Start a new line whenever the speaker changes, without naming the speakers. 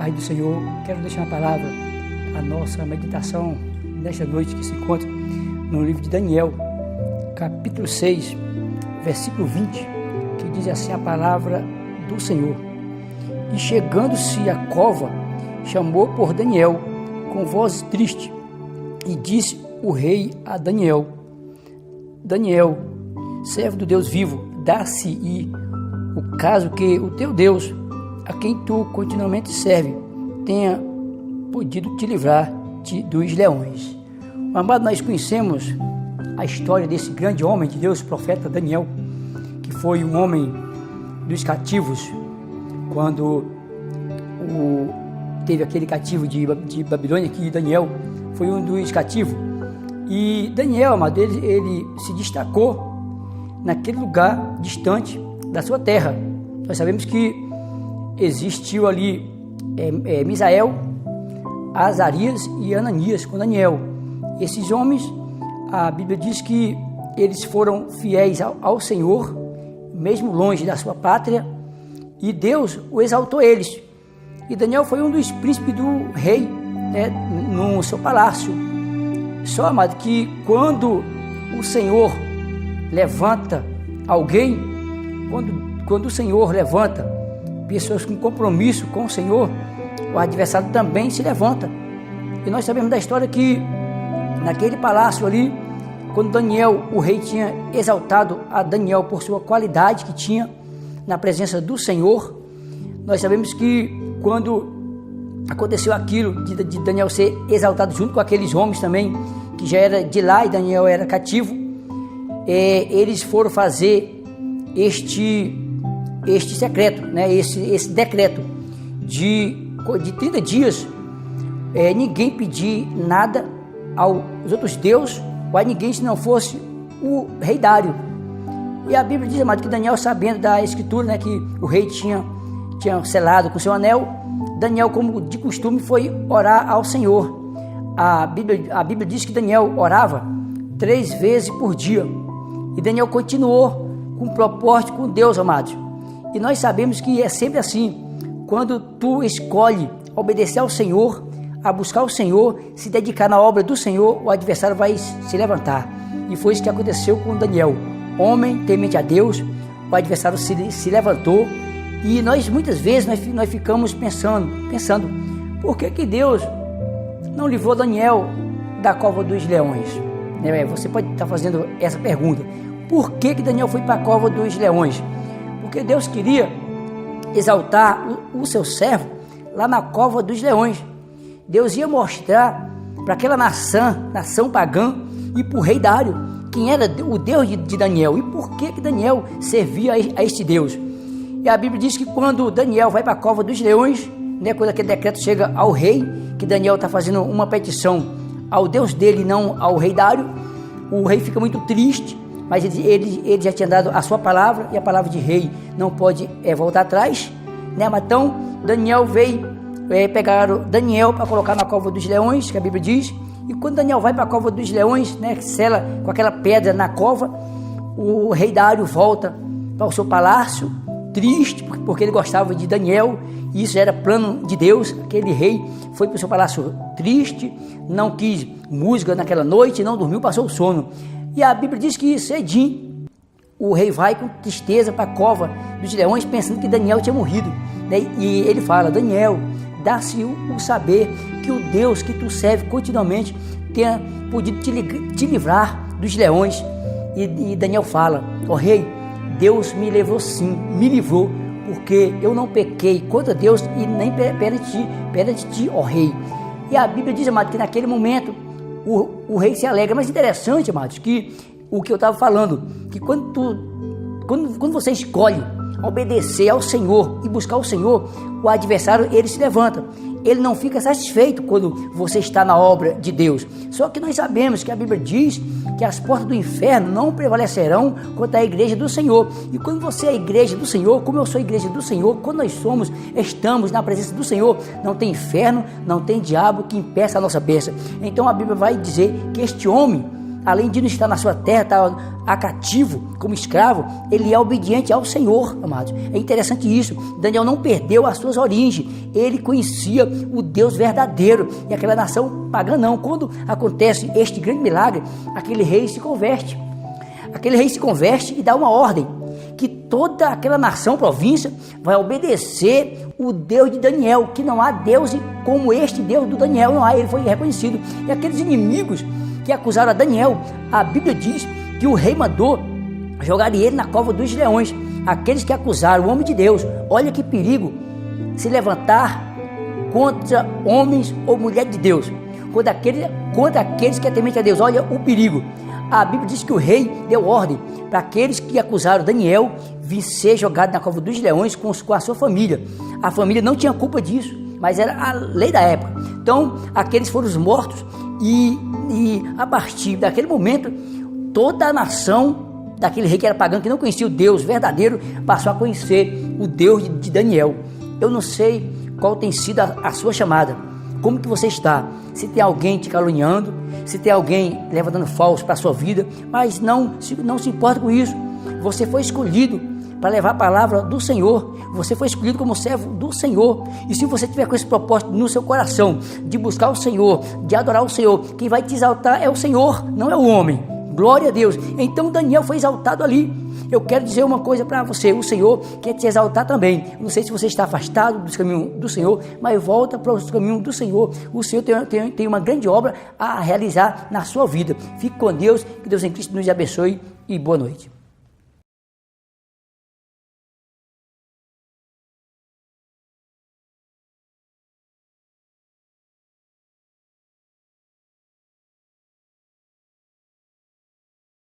paz do Senhor, quero deixar uma palavra, a nossa meditação nesta noite que se encontra no livro de Daniel, capítulo 6, versículo 20, que diz assim a palavra do Senhor. E chegando-se à cova, chamou por Daniel com voz triste, e disse o rei a Daniel: Daniel, servo do Deus vivo, dá-se-e o caso que o teu Deus, a quem tu continuamente serve, tenha podido te livrar dos leões. Amado, nós conhecemos a história desse grande homem de Deus, profeta Daniel, que foi um homem dos cativos, quando teve aquele cativo de Babilônia, que Daniel foi um dos cativos. E Daniel, amado, ele se destacou naquele lugar distante da sua terra. Nós sabemos que existiu ali Misael, Azarias e Ananias com Daniel. Esses homens, a Bíblia diz que eles foram fiéis ao Senhor, mesmo longe da sua pátria, e Deus o exaltou eles. E Daniel foi um dos príncipes do rei, no seu palácio. Só, amado, que quando o Senhor levanta alguém, quando o Senhor levanta pessoas com compromisso com o Senhor, o adversário também se levanta. E nós sabemos da história que naquele palácio ali, quando Daniel, o rei, tinha exaltado a Daniel por sua qualidade que tinha na presença do Senhor, nós sabemos que quando aconteceu aquilo de Daniel ser exaltado junto com aqueles homens também, que já era de lá e Daniel era cativo, eles foram fazer este secreto, esse decreto de 30 dias, ninguém pedir nada aos outros deuses ou a ninguém se não fosse o rei Dário. E a Bíblia diz, amado, que Daniel, sabendo da escritura, que o rei tinha selado com seu anel, Daniel, como de costume, foi orar ao Senhor. A Bíblia diz que Daniel orava 3 vezes por dia. E Daniel continuou com propósito com Deus, amados. E nós sabemos que é sempre assim. Quando tu escolhe obedecer ao Senhor, a buscar o Senhor, se dedicar na obra do Senhor, o adversário vai se levantar. E foi isso que aconteceu com Daniel. Homem temente a Deus, o adversário se levantou. E nós, muitas vezes, nós ficamos pensando, por que Deus não livrou Daniel da cova dos leões? Você pode estar fazendo essa pergunta. Por que Daniel foi para a cova dos leões? Porque Deus queria exaltar o seu servo lá na cova dos leões. Deus ia mostrar para aquela nação pagã, e para o rei Dário, quem era o Deus de Daniel e por que Daniel servia a este Deus. E a Bíblia diz que quando Daniel vai para a cova dos leões, quando aquele decreto chega ao rei, que Daniel está fazendo uma petição ao Deus dele, não ao rei Dário, o rei fica muito triste, mas ele já tinha dado a sua palavra, e a palavra de rei não pode voltar atrás, Então Daniel pegaram Daniel para colocar na cova dos leões, que a Bíblia diz. E quando Daniel vai para a cova dos leões, sela com aquela pedra na cova, o rei Dário volta para o seu palácio, triste, porque ele gostava de Daniel, e isso era plano de Deus. Aquele rei foi para o seu palácio triste, não quis música naquela noite, não dormiu, passou o sono. E a Bíblia diz que cedinho o rei vai com tristeza para a cova dos leões, pensando que Daniel tinha morrido. E ele fala: Daniel, dá-se o saber que o Deus que tu serve continuamente tenha podido te livrar dos leões. E Daniel fala: rei, Deus me livrou sim, me livrou, porque eu não pequei contra Deus e nem perante ti, rei. E a Bíblia diz, amado, que naquele momento o rei se alegra. Mas interessante, amados, que o que eu estava falando, que quando você escolhe obedecer ao Senhor e buscar o Senhor, o adversário, ele se levanta. Ele não fica satisfeito quando você está na obra de Deus. Só que nós sabemos que a Bíblia diz que as portas do inferno não prevalecerão contra a igreja do Senhor. E quando você é a igreja do Senhor, como eu sou a igreja do Senhor, quando nós estamos na presença do Senhor, não tem inferno, não tem diabo que impeça a nossa bênção. Então a Bíblia vai dizer que este homem além de não estar na sua terra, estar cativo, como escravo, ele é obediente ao Senhor, amados. É interessante isso. Daniel não perdeu as suas origens. Ele conhecia o Deus verdadeiro. E aquela nação pagã não. Quando acontece este grande milagre, aquele rei se converte. Aquele rei se converte e dá uma ordem, que toda aquela nação, província, vai obedecer o Deus de Daniel, que não há Deus como este Deus do Daniel, não há, ele foi reconhecido. E aqueles inimigos que acusaram a Daniel, a Bíblia diz que o rei mandou jogar ele na cova dos leões. Aqueles que acusaram o homem de Deus, olha que perigo se levantar contra homens ou mulheres de Deus, contra aqueles que temente a Deus. Olha o perigo. A Bíblia diz que o rei deu ordem para aqueles que acusaram Daniel vir ser jogado na cova dos leões com a sua família. A família não tinha culpa disso, mas era a lei da época. Então, aqueles foram os mortos e a partir daquele momento, toda a nação daquele rei que era pagão, que não conhecia o Deus verdadeiro, passou a conhecer o Deus de Daniel. Eu não sei qual tem sido a sua chamada, como que você está, se tem alguém te caluniando, se tem alguém levantando falso para a sua vida, mas não se importa com isso. Você foi escolhido para levar a palavra do Senhor, você foi escolhido como servo do Senhor, e se você tiver com esse propósito no seu coração, de buscar o Senhor, de adorar o Senhor, quem vai te exaltar é o Senhor, não é o homem. Glória a Deus. Então Daniel foi exaltado ali. Eu quero dizer uma coisa para você, o Senhor quer te exaltar também. Não sei se você está afastado dos caminhos do Senhor, mas volta para os caminhos do Senhor. O Senhor tem uma grande obra a realizar na sua vida. Fique com Deus, que Deus em Cristo nos abençoe e boa noite.